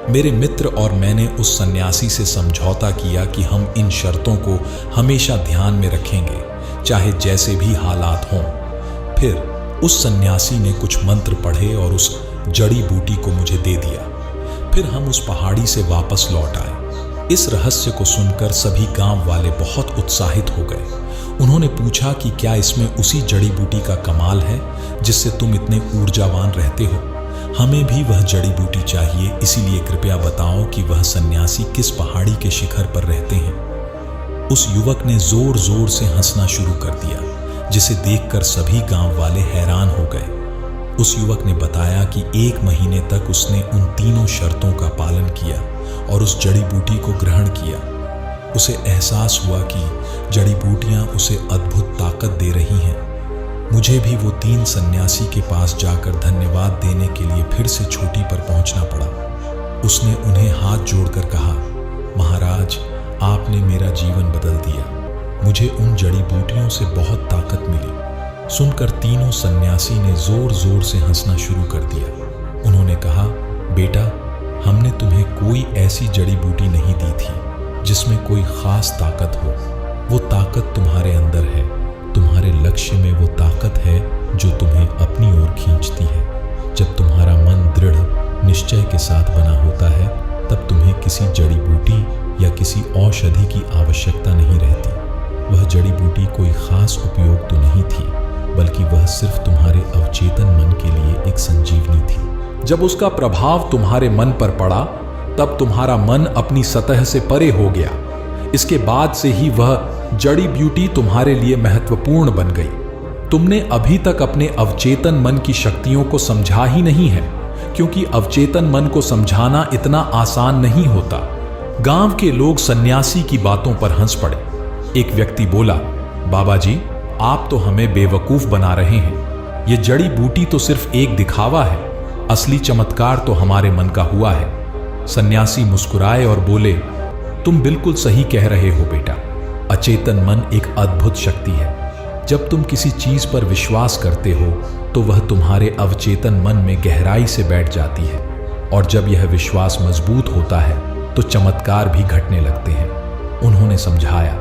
मेरे मित्र और मैंने उस सन्यासी से समझौता किया कि हम इन शर्तों को हमेशा ध्यान में रखेंगे, चाहे जैसे भी हालात हों। फिर उस सन्यासी ने कुछ मंत्र पढ़े और उस जड़ी बूटी को मुझे दे दिया। फिर हम उस पहाड़ी से वापस लौट आए। इस रहस्य को सुनकर सभी गांव वाले बहुत उत्साहित हो गए। उन्होंने पूछा कि क्या इसमें उसी जड़ी बूटी का कमाल है जिससे तुम इतने ऊर्जावान रहते हो? हमें भी वह जड़ी बूटी चाहिए, इसीलिए कृपया बताओ कि वह सन्यासी किस पहाड़ी के शिखर पर रहते हैं। उस युवक ने जोर जोर से हंसना शुरू कर दिया, जिसे देखकर सभी गांव वाले हैरान हो गए। उस युवक ने बताया कि 1 महीने तक उसने उन 3 शर्तों का पालन किया और उस जड़ी बूटी को ग्रहण किया। उसे एहसास हुआ कि जड़ी बूटियां उसे अद्भुत ताकत दे रही हैं। मुझे भी वो 3 सन्यासी के पास जाकर धन्यवाद देने के लिए फिर से चोटी पर पहुंचना पड़ा। उसने उन्हें हाथ जोड़कर कहा, महाराज, आपने मेरा जीवन बदल दिया। मुझे उन जड़ी बूटियों से बहुत ताकत मिली। सुनकर 3 सन्यासी ने जोर जोर से हंसना शुरू कर दिया। उन्होंने कहा, बेटा, हमने तुम्हें कोई ऐसी जड़ी बूटी नहीं दी थी जिसमें कोई खास ताकत हो। वो ताकत तुम्हारे अंदर है। तुम्हारे लक्ष्य में वो ताकत है जो तुम्हें अपनी ओर खींचती है। जब तुम्हारा मन दृढ़ निश्चय के साथ बना होता है, तब तुम्हें किसी जड़ी बूटी या किसी औषधि की आवश्यकता नहीं रहती। वह जड़ी बूटी कोई खास उपयोग तो नहीं थी, बल्कि वह सिर्फ तुम्हारे अवचेतन मन के लिए एक संजीवनी थी। जब उसका प्रभाव तुम्हारे मन पर पड़ा, तब तुम्हारा मन अपनी सतह से परे हो गया। इसके बाद से ही वह जड़ी बूटी तुम्हारे लिए महत्वपूर्ण बन गई। तुमने अभी तक अपने अवचेतन मन की शक्तियों को समझा ही नहीं है, क्योंकि अवचेतन मन को समझाना इतना आसान नहीं होता। गांव के लोग सन्यासी की बातों पर हंस पड़े। एक व्यक्ति बोला, बाबा जी, आप तो हमें बेवकूफ बना रहे हैं। ये जड़ी बूटी तो सिर्फ एक दिखावा है, असली चमत्कार तो हमारे मन का हुआ है। सन्यासी मुस्कुराए और बोले, तुम बिल्कुल सही कह रहे हो बेटा। अचेतन मन एक अद्भुत शक्ति है। जब तुम किसी चीज पर विश्वास करते हो तो वह तुम्हारे अवचेतन मन में गहराई से बैठ जाती है, और जब यह विश्वास मजबूत होता है तो चमत्कार भी घटने लगते हैं। उन्होंने समझाया,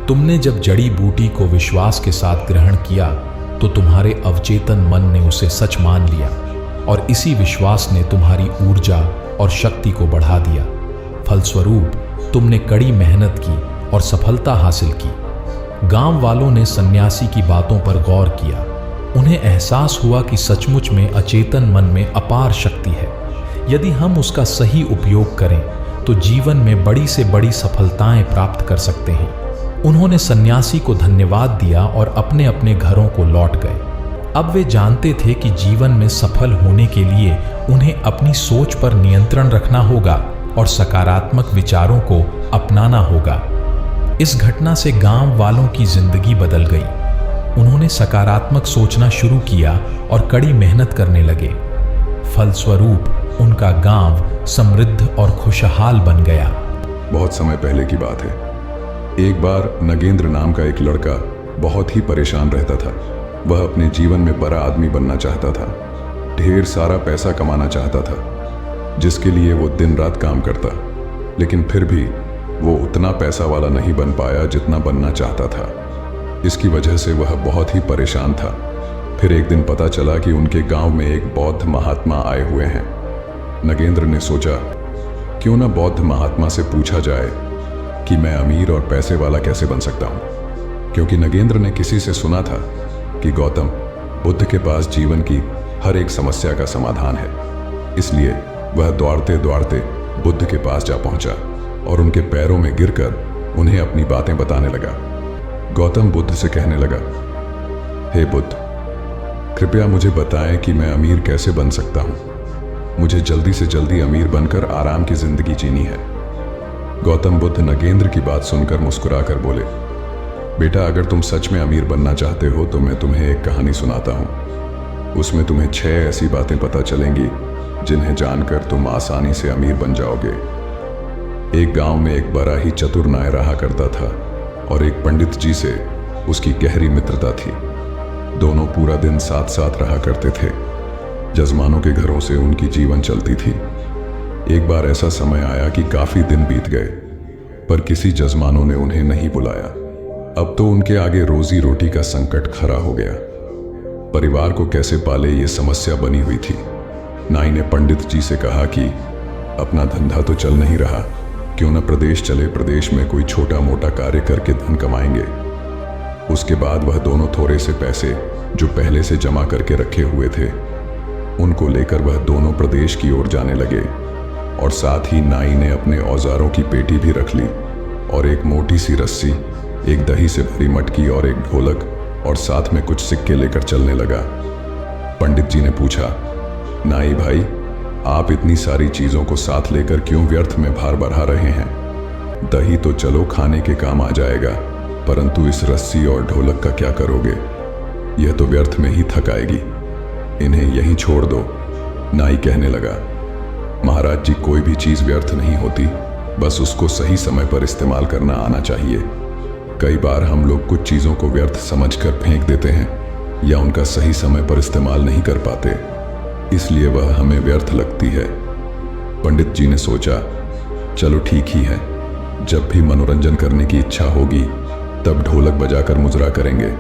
तुमने जब जड़ी बूटी को विश्वास के साथ ग्रहण किया तो तुम्हारे अवचेतन मन ने उसे सच मान लिया, और इसी विश्वास ने तुम्हारी ऊर्जा और शक्ति को बढ़ा दिया। फलस्वरूप तुमने कड़ी मेहनत की और सफलता हासिल की। गांव वालों ने सन्यासी की बातों पर गौर किया। उन्हें एहसास हुआ कि सचमुच में अचेतन मन में अपार शक्ति है। यदि हम उसका सही उपयोग करें तो जीवन में बड़ी से बड़ी सफलताएं प्राप्त कर सकते हैं। उन्होंने सन्यासी को धन्यवाद दिया और अपने अपने घरों को लौट गए। अब वे जानते थे कि जीवन में सफल होने के लिए उन्हें अपनी सोच पर नियंत्रण रखना होगा और सकारात्मक विचारों को अपनाना होगा। इस घटना से गांव वालों की जिंदगी बदल गई। उन्होंने सकारात्मक सोचना शुरू किया और कड़ी मेहनत करने लगे। फलस्वरूप उनका गांव समृद्ध और खुशहाल बन गया। बहुत समय पहले की बात है। एक बार नगेंद्र नाम का एक लड़का बहुत ही परेशान रहता था। वह अपने जीवन में बड़ा आदमी बनना चाहता था, ढेर सारा पैसा कमाना चाहता था, जिसके लिए वो दिन रात काम करता, लेकिन फिर भी वो उतना पैसा वाला नहीं बन पाया जितना बनना चाहता था। इसकी वजह से वह बहुत ही परेशान था। फिर एक दिन पता चला कि उनके गांव में एक बौद्ध महात्मा आए हुए हैं। नगेंद्र ने सोचा, क्यों ना बौद्ध महात्मा से पूछा जाए कि मैं अमीर और पैसे वाला कैसे बन सकता हूँ, क्योंकि नगेंद्र ने किसी से सुना था कि गौतम बुद्ध के पास जीवन की हर एक समस्या का समाधान है। इसलिए वह दौड़ते दौड़ते बुद्ध के पास जा पहुंचा और उनके पैरों में गिरकर उन्हें अपनी बातें बताने लगा। गौतम बुद्ध से कहने लगा, हे बुद्ध, कृपया मुझे बताएं कि मैं अमीर कैसे बन सकता हूं। मुझे जल्दी से जल्दी अमीर बनकर आराम की जिंदगी जीनी है। गौतम बुद्ध नगेंद्र की बात सुनकर मुस्कुराकर बोले, बेटा, अगर तुम सच में अमीर बनना चाहते हो तो मैं तुम्हें एक कहानी सुनाता हूं। उसमें तुम्हें 6 ऐसी बातें पता चलेंगी जिन्हें जानकर तुम आसानी से अमीर बन जाओगे। एक गांव में एक बड़ा ही चतुर नाय रहा करता था और एक पंडित जी से उसकी गहरी मित्रता थी। दोनों पूरा दिन साथ साथ रहा करते थे। जजमानों के घरों से उनकी जीवन चलती थी। एक बार ऐसा समय आया कि काफी दिन बीत गए, पर किसी जजमानों ने उन्हें नहीं बुलाया। अब तो उनके आगे रोजी रोटी का संकट खड़ा हो गया। परिवार को कैसे पाले ये समस्या बनी हुई थी। नाई ने पंडित जी से कहा कि अपना धंधा तो चल नहीं रहा, क्यों न प्रदेश चले, प्रदेश में कोई छोटा मोटा कार्य करके धन कमाएंगे। उसके बाद वह दोनों थोड़े से पैसे जो पहले से जमा करके रखे हुए थे उनको लेकर वह दोनों प्रदेश की ओर जाने लगे, और साथ ही नाई ने अपने औजारों की पेटी भी रख ली और एक मोटी सी रस्सी, एक दही से भरी मटकी और एक ढोलक और साथ में कुछ सिक्के लेकर चलने लगा। पंडित जी ने पूछा, नाई भाई, आप इतनी सारी चीजों को साथ लेकर क्यों व्यर्थ में भार बढ़ा रहे हैं? दही तो चलो खाने के काम आ जाएगा, परंतु इस रस्सी और ढोलक का क्या करोगे? यह तो व्यर्थ में ही थक आएगी, इन्हें यहीं छोड़ दो। नाई कहने लगा, महाराज जी, कोई भी चीज व्यर्थ नहीं होती, बस उसको सही समय पर इस्तेमाल करना आना चाहिए। कई बार हम लोग कुछ चीजों को व्यर्थ समझकर फेंक देते हैं या उनका सही समय पर इस्तेमाल नहीं कर पाते, इसलिए वह हमें व्यर्थ लगती है। पंडित जी ने सोचा, चलो ठीक ही है, जब भी मनोरंजन करने की इच्छा होगी तब ढोलक बजाकर मुजरा करेंगे।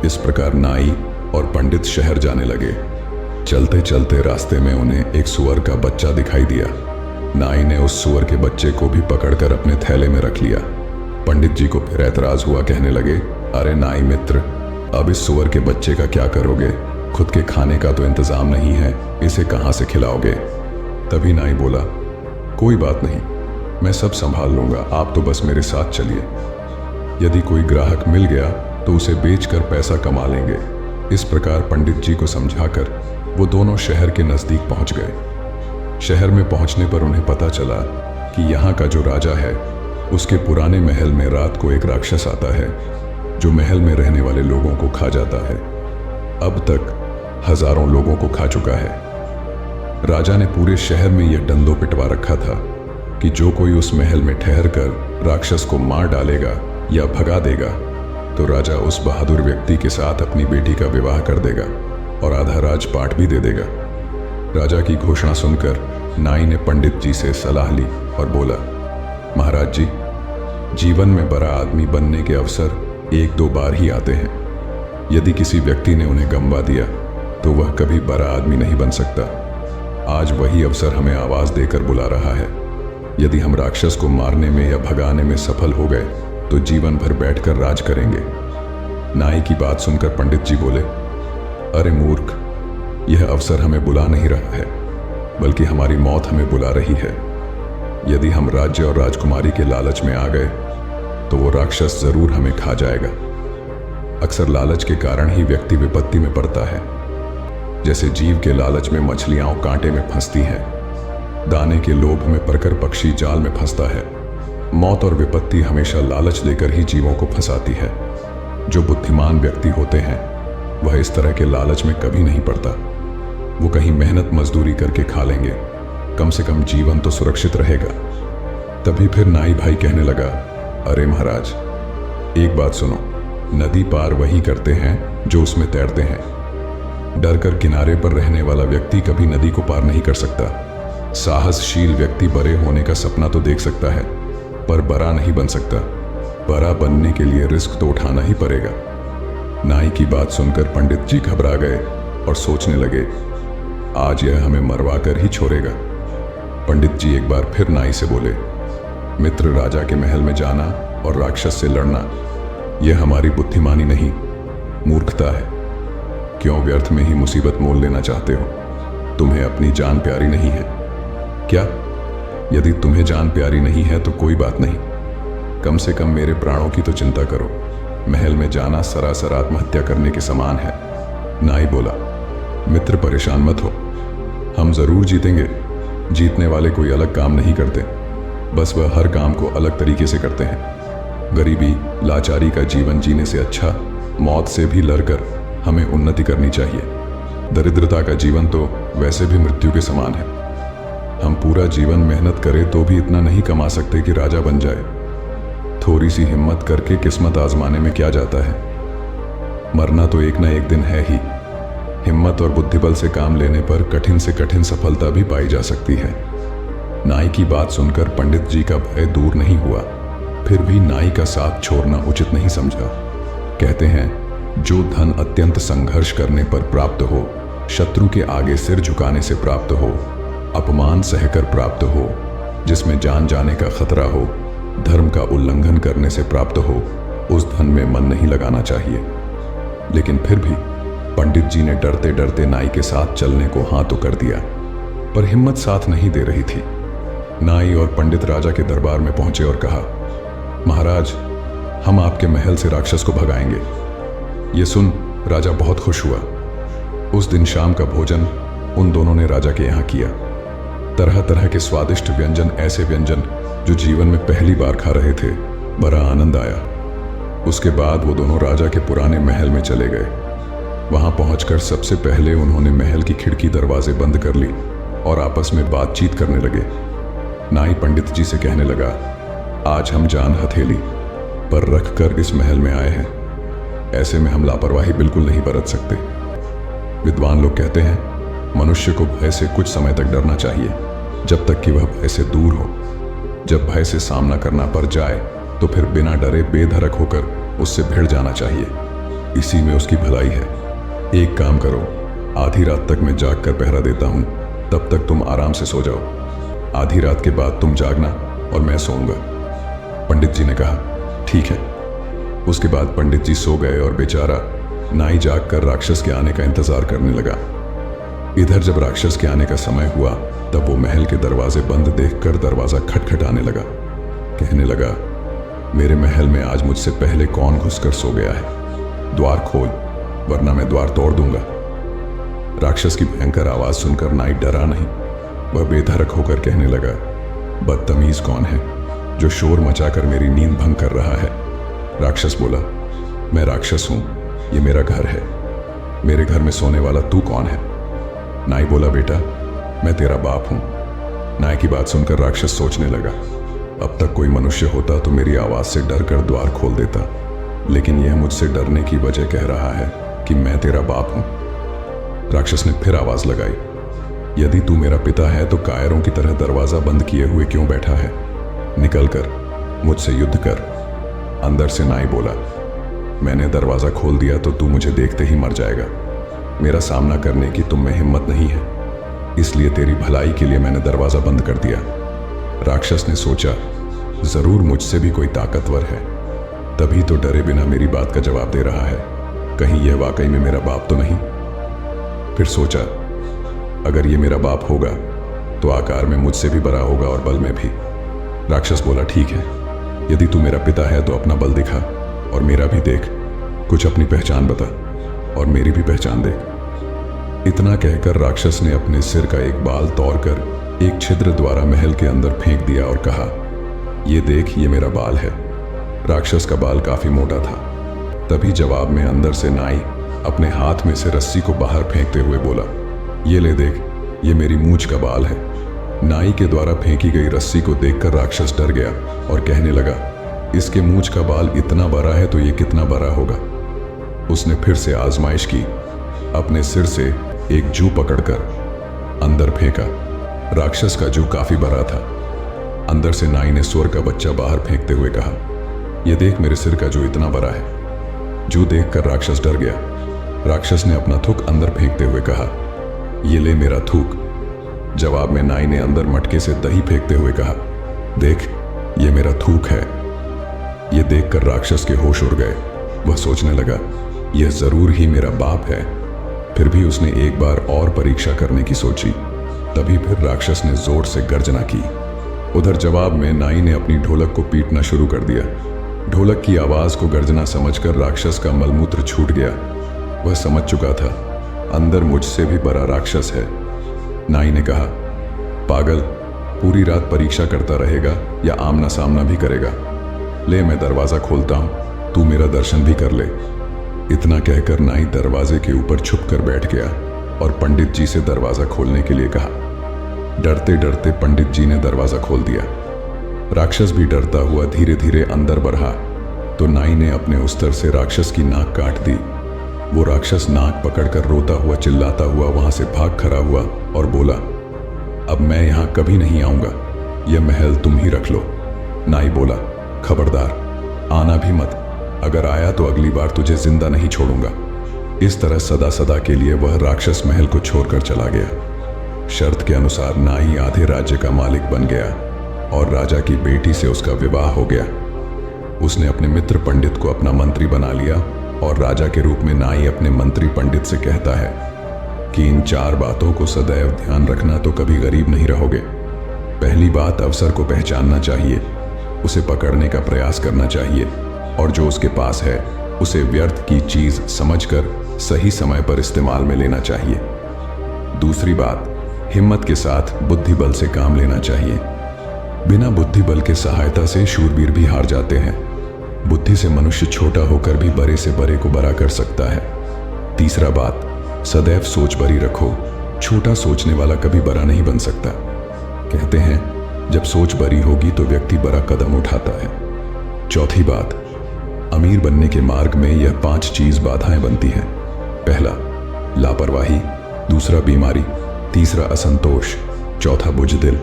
इस प्रकार नाई और पंडित शहर जाने लगे। चलते चलते रास्ते में उन्हें एक सुअर का बच्चा दिखाई दिया। नाई ने उस सुअर के बच्चे को भी पकड़कर अपने थैले में रख लिया। पंडित जी को फिर ऐतराज हुआ, कहने लगे, अरे नाई मित्र, अब इस सुअर के बच्चे का क्या करोगे? खुद के खाने का तो इंतजाम नहीं है, इसे कहाँ से खिलाओगे? तभी नाई बोला, कोई बात नहीं, मैं सब संभाल लूंगा, आप तो बस मेरे साथ चलिए। यदि कोई ग्राहक मिल गया तो उसे बेचकर पैसा कमा लेंगे। इस प्रकार पंडित जी को समझाकर वो दोनों शहर के नजदीक पहुंच गए। शहर में पहुंचने पर उन्हें पता चला कि यहाँ का जो राजा है उसके पुराने महल में रात को एक राक्षस आता है जो महल में रहने वाले लोगों को खा जाता है। अब तक हजारों लोगों को खा चुका है। राजा ने पूरे शहर में यह डंडों पिटवा रखा था कि जो कोई उस महल में ठहर कर राक्षस को मार डालेगा या भगा देगा तो राजा उस बहादुर व्यक्ति के साथ अपनी बेटी का विवाह कर देगा और आधा राजपाट भी दे देगा। राजा की घोषणा सुनकर नाई ने पंडित जी से सलाह ली और बोला, महाराज जी, जीवन में बड़ा आदमी बनने के अवसर एक दो बार ही आते हैं। यदि किसी व्यक्ति ने उन्हें गंवा दिया तो वह कभी बड़ा आदमी नहीं बन सकता। आज वही अवसर हमें आवाज देकर बुला रहा है। यदि हम राक्षस को मारने में या भगाने में सफल हो गए तो जीवन भर बैठकर राज करेंगे। नाई की बात सुनकर पंडित जी बोले, अरे मूर्ख, यह अवसर हमें बुला नहीं रहा है, बल्कि हमारी मौत हमें बुला रही है। यदि हम राज्य और राजकुमारी के लालच में आ गए तो वो राक्षस जरूर हमें खा जाएगा। अक्सर लालच के कारण ही व्यक्ति विपत्ति में पड़ता है। जैसे जीव के लालच में मछलियां कांटे में फंसती हैं, दाने के लोभ में पड़कर पक्षी जाल में फंसता है। मौत और विपत्ति हमेशा लालच देकर ही जीवों को फंसाती है। जो बुद्धिमान व्यक्ति होते हैं वह इस तरह के लालच में कभी नहीं पड़ता। वो कहीं मेहनत मजदूरी करके खा लेंगे, कम से कम जीवन तो सुरक्षित रहेगा। तभी फिर नाई भाई कहने लगा, अरे महाराज, एक बात सुनो, नदी पार वही करते हैं जो उसमें तैरते हैं। डर कर किनारे पर रहने वाला व्यक्ति कभी नदी को पार नहीं कर सकता। साहसशील व्यक्ति बड़े होने का सपना तो देख सकता है, पर बड़ा नहीं बन सकता। बड़ा बनने के लिए रिस्क तो उठाना ही पड़ेगा। नाई की बात सुनकर पंडित जी घबरा गए और सोचने लगे, आज यह हमें मरवा कर ही छोड़ेगा। पंडित जी एक बार फिर नाई से बोले, मित्र, राजा के महल में जाना और राक्षस से लड़ना यह हमारी बुद्धिमानी नहीं, मूर्खता है। क्यों व्यर्थ में ही मुसीबत मोल लेना चाहते हो? तुम्हें अपनी जान प्यारी नहीं है क्या? यदि तुम्हें जान प्यारी नहीं है तो कोई बात नहीं, कम से कम मेरे प्राणों की तो चिंता करो। महल में जाना सरासर आत्महत्या करने के समान है। नाई बोला, मित्र परेशान मत हो, हम जरूर जीतेंगे। जीतने वाले कोई अलग काम नहीं करते, बस वह हर काम को अलग तरीके से करते हैं। गरीबी लाचारी का जीवन जीने से अच्छा मौत से भी लड़कर हमें उन्नति करनी चाहिए। दरिद्रता का जीवन तो वैसे भी मृत्यु के समान है। हम पूरा जीवन मेहनत करें तो भी इतना नहीं कमा सकते कि राजा बन जाए। थोड़ी सी हिम्मत करके किस्मत आजमाने में क्या जाता है? मरना तो एक ना एक दिन है ही। हिम्मत और बुद्धिबल से काम लेने पर कठिन से कठिन सफलता भी पाई जा सकती है। नाई की बात सुनकर पंडित जी का भय दूर नहीं हुआ, फिर भी नाई का साथ छोड़ना उचित नहीं समझा। कहते हैं, जो धन अत्यंत संघर्ष करने पर प्राप्त हो, शत्रु के आगे सिर झुकाने से प्राप्त हो, अपमान सहकर प्राप्त हो, जिसमें जान जाने का खतरा हो, धर्म का उल्लंघन करने से प्राप्त हो, उस धन में मन नहीं लगाना चाहिए। लेकिन फिर भी पंडित जी ने डरते डरते नाई के साथ चलने को हाँ तो कर दिया, पर हिम्मत साथ नहीं दे रही थी। नाई और पंडित राजा के दरबार में पहुंचे और कहा, महाराज, हम आपके महल से राक्षस को भगाएंगे। ये सुन राजा बहुत खुश हुआ। उस दिन शाम का भोजन उन दोनों ने राजा के यहाँ किया। तरह तरह के स्वादिष्ट व्यंजन, ऐसे व्यंजन जो जीवन में पहली बार खा रहे थे। बड़ा आनंद आया। उसके बाद वो दोनों राजा के पुराने महल में चले गए। वहां पहुंचकर सबसे पहले उन्होंने महल की खिड़की दरवाजे बंद कर ली और आपस में बातचीत करने लगे। नाई पंडित जी से कहने लगा, आज हम जान हथेली पर रखकर इस महल में आए हैं, ऐसे में हम लापरवाही बिल्कुल नहीं बरत सकते। विद्वान लोग कहते हैं, मनुष्य को भय से कुछ समय तक डरना चाहिए, जब तक कि वह भय से दूर हो। जब भय से सामना करना पड़ जाए तो फिर बिना डरे बेधड़क होकर उससे भिड़ जाना चाहिए। इसी में उसकी भलाई है। एक काम करो, आधी रात तक मैं जाग कर पहरा देता हूं, तब तक तुम आराम से सो जाओ। आधी रात के बाद तुम जागना और मैं सोऊंगा। पंडित जी ने कहा, ठीक है। उसके बाद पंडित जी सो गए और बेचारा नाई जाग कर राक्षस के आने का इंतजार करने लगा। इधर जब राक्षस के आने का समय हुआ तब वो महल के दरवाजे बंद देखकर दरवाजा खटखटाने लगा। कहने लगा, मेरे महल में आज मुझसे पहले कौन घुसकर सो गया है? द्वार खोल, वरना मैं द्वार तोड़ दूंगा। राक्षस की भयंकर आवाज सुनकर नाई डरा नहीं। वह बेधड़क होकर कहने लगा, बदतमीज कौन है जो शोर मचाकर मेरी नींद भंग कर रहा है? राक्षस बोला, मैं राक्षस हूं, ये मेरा घर है। मेरे घर में सोने वाला तू कौन है? नाई बोला, बेटा मैं तेरा बाप हूं। नाई की बात सुनकर राक्षस सोचने लगा, अब तक कोई मनुष्य होता तो मेरी आवाज से डर कर द्वार खोल देता, लेकिन यह मुझसे डरने की वजह कह रहा है कि मैं तेरा बाप हूं। राक्षस ने फिर आवाज लगाई, यदि तू मेरा पिता है तो कायरों की तरह दरवाजा बंद किए हुए क्यों बैठा है? निकल कर मुझसे युद्ध कर। अंदर से नाई बोला, मैंने दरवाजा खोल दिया तो तू मुझे देखते ही मर जाएगा। मेरा सामना करने की तुम में हिम्मत नहीं है, इसलिए तेरी भलाई के लिए मैंने दरवाजा बंद कर दिया। राक्षस ने सोचा, जरूर मुझसे भी कोई ताकतवर है, तभी तो डरे बिना मेरी बात का जवाब दे रहा है। कहीं यह वाकई में मेरा बाप तो नहीं? फिर सोचा, अगर ये मेरा बाप होगा तो आकार में मुझसे भी बड़ा होगा और बल में भी। राक्षस बोला, ठीक है, यदि तू मेरा पिता है तो अपना बल दिखा और मेरा भी देख, कुछ अपनी पहचान बता और मेरी भी पहचान देख। इतना कहकर राक्षस ने अपने सिर का एक बाल तोड़कर एक छिद्र द्वारा महल के अंदर फेंक दिया और कहा, ये देख, ये मेरा बाल है। राक्षस का बाल काफी मोटा था। तभी जवाब में अंदर से नाई अपने हाथ में से रस्सी को बाहर फेंकते हुए बोला, ये ले देख, ये मेरी मूंछ का बाल है। नाई के द्वारा फेंकी गई रस्सी को देखकर राक्षस डर गया और कहने लगा, इसके मूंछ का बाल इतना बड़ा है तो ये कितना बड़ा होगा। उसने फिर से आजमाइश की, अपने सिर से एक जू पकड़कर अंदर फेंका। राक्षस का जू काफी बड़ा था। अंदर से नाई ने सुअर का बच्चा बाहर फेंकते हुए कहा, यह देख, मेरे सिर का जू इतना बड़ा है। जू देखकर राक्षस डर गया। राक्षस ने अपना थूक अंदर फेंकते हुए कहा, ये ले मेरा थूक। जवाब में नाई ने अंदर मटके से दही फेंकते हुए कहा, देख, ये मेरा थूक है। यह देखकर राक्षस के होश उड़ गए। वह सोचने लगा, यह जरूर ही मेरा बाप है। फिर भी उसने एक बार और परीक्षा करने की सोची। तभी फिर राक्षस ने जोर से गर्जना की। उधर जवाब में नाई ने अपनी ढोलक को पीटना शुरू कर दिया। ढोलक की आवाज को गर्जना समझकर राक्षस का मलमूत्र छूट गया। वह समझ चुका था, अंदर मुझसे भी बड़ा राक्षस है। नाई ने कहा, पागल, पूरी रात परीक्षा करता रहेगा या आमना सामना भी करेगा? ले, मैं दरवाजा खोलता हूं, तू मेरा दर्शन भी कर ले। इतना कहकर नाई दरवाजे के ऊपर छुप कर बैठ गया और पंडित जी से दरवाजा खोलने के लिए कहा। डरते डरते पंडित जी ने दरवाजा खोल दिया। राक्षस भी डरता हुआ धीरे धीरे अंदर बढ़ा तो नाई ने अपने उस्तर से राक्षस की नाक काट दी। वो राक्षस नाक पकड़कर रोता हुआ चिल्लाता हुआ वहां से भाग खड़ा हुआ और बोला, अब मैं यहां कभी नहीं आऊंगा, यह महल तुम ही रख लो। नाई बोला, खबरदार, आना भी मत, अगर आया तो अगली बार तुझे जिंदा नहीं छोड़ूंगा। इस तरह सदा सदा के लिए वह राक्षस महल को छोड़कर चला गया। शर्त के अनुसार नाई आधे राज्य का मालिक बन गया और राजा की बेटी से उसका विवाह हो गया। उसने अपने मित्र पंडित को अपना मंत्री बना लिया और राजा के रूप में नाई अपने मंत्री पंडित से कहता है कि इन 4 बातों को सदैव ध्यान रखना तो कभी गरीब नहीं रहोगे। पहली बात, अवसर को पहचानना चाहिए, उसे पकड़ने का प्रयास करना चाहिए और जो उसके पास है उसे व्यर्थ की चीज समझकर सही समय पर इस्तेमाल में लेना चाहिए। दूसरी बात, हिम्मत के साथ बुद्धि बल से काम लेना चाहिए। बिना बुद्धि बल के सहायता से शूरवीर भी हार जाते हैं। बुद्धि से मनुष्य छोटा होकर भी बड़े से बड़े को बड़ा कर सकता है। तीसरा बात, सदैव सोच बड़ी रखो, छोटा सोचने वाला कभी बड़ा नहीं बन सकता। कहते हैं जब सोच बड़ी होगी तो व्यक्ति बड़ा कदम उठाता है। चौथी बात, अमीर बनने के मार्ग में यह 5 चीज बाधाएं बनती हैं। पहला, लापरवाही, दूसरा बीमारी, तीसरा असंतोष, चौथा बुझदिल,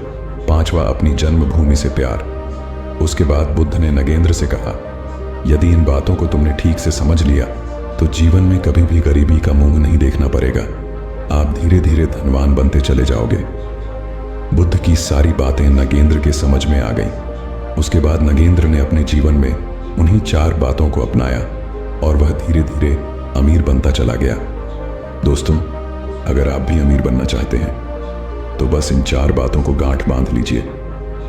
5वां अपनी जन्मभूमि से प्यार। उसके बाद बुद्ध ने नगेंद्र से कहा, यदि इन बातों को तुमने ठीक से समझ लिया तो जीवन में कभी भी गरीबी का मुंह नहीं देखना पड़ेगा। आप धीरे धीरे धनवान बनते चले जाओगे। बुद्ध की सारी बातें नगेंद्र के समझ में आ गईं। उसके बाद नगेंद्र ने अपने जीवन में उन्हीं 4 बातों को अपनाया और वह धीरे धीरे अमीर बनता चला गया। दोस्तों, अगर आप भी अमीर बनना चाहते हैं तो बस इन 4 बातों को गांठ बांध लीजिए।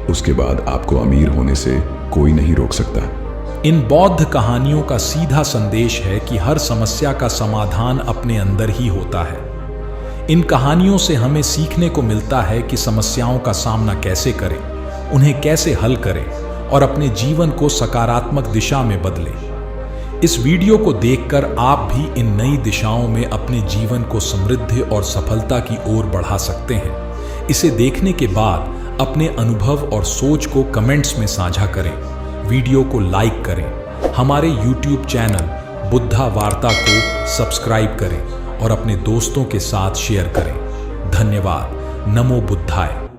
उसके बाद आपको अमीर होने से कोई नहीं रोक सकता। इन बौद्ध कहानियों का सीधा संदेश है कि हर समस्या का समाधान अपने अंदर ही होता है। इन कहानियों से हमें सीखने को मिलता है कि समस्याओं का सामना कैसे करें, उन्हें कैसे हल करें और अपने जीवन को सकारात्मक दिशा में बदलें। इस वीडियो को देखकर आप भी इन नई दिशाओं में अपने जीवन को समृद्धि और सफलता की ओर बढ़ा सकते हैं। इसे देखने के बाद अपने अनुभव और सोच को कमेंट्स में साझा करें, वीडियो को लाइक करें, हमारे YouTube चैनल बुद्धा वार्ता को सब्सक्राइब करें और अपने दोस्तों के साथ शेयर करें। धन्यवाद। नमो बुद्धाय।